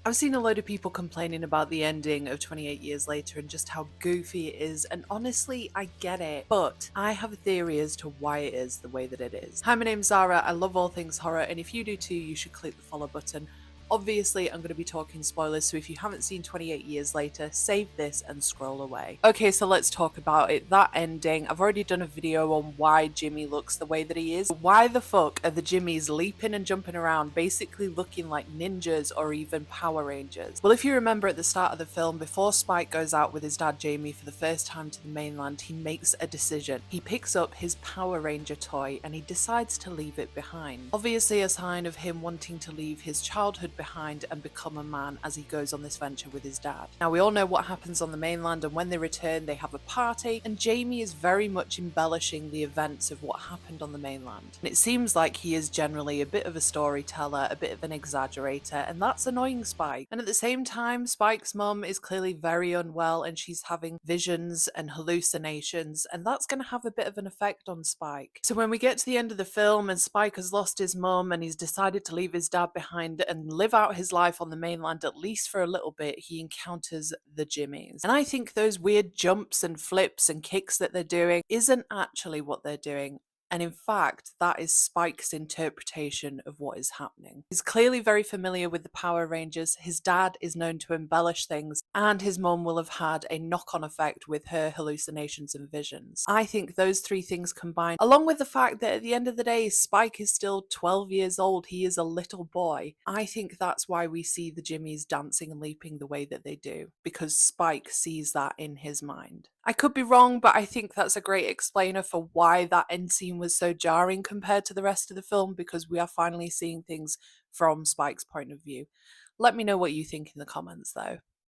I've seen a load of people complaining about the ending of 28 Years Later and just how goofy it is, and honestly, I get it, but I have a theory as to why it is the way that it is. Hi, my name's Zara, I love all things horror, and if you do too, you should click the follow button. Obviously, I'm going to be talking spoilers, so if you haven't seen 28 Years Later, save this and scroll away. Okay, so let's talk about it. That ending, I've already done a video on why Jimmy looks the way that he is. Why the fuck are the Jimmys leaping and jumping around, basically looking like ninjas or even Power Rangers? Well, if you remember at the start of the film, before Spike goes out with his dad Jamie for the first time to the mainland, he makes a decision. He picks up his Power Ranger toy and he decides to leave it behind. Obviously, a sign of him wanting to leave his childhood behind and become a man as he goes on this venture with his dad. Now, we all know what happens on the mainland, and when they return, they have a party, and Jamie is very much embellishing the events of what happened on the mainland. And it seems like he is generally a bit of a storyteller, a bit of an exaggerator, and that's annoying Spike. And at the same time, Spike's mum is clearly very unwell and she's having visions and hallucinations, and that's going to have a bit of an effect on Spike. So when we get to the end of the film and Spike has lost his mum and he's decided to leave his dad behind and live out his life on the mainland, at least for a little bit, he encounters the Jimmys. And I think those weird jumps and flips and kicks that they're doing isn't actually what they're doing. And in fact, that is Spike's interpretation of what is happening. He's clearly very familiar with the Power Rangers, his dad is known to embellish things, and his mum will have had a knock on effect with her hallucinations and visions. I think those three things combined, along with the fact that at the end of the day, Spike is still 12 years old, he is a little boy. I think that's why we see the Jimmys dancing and leaping the way that they do, because Spike sees that in his mind. I could be wrong, but I think that's a great explainer for why that end scene was so jarring compared to the rest of the film, because we are finally seeing things from Spike's point of view. Let me know what you think in the comments though.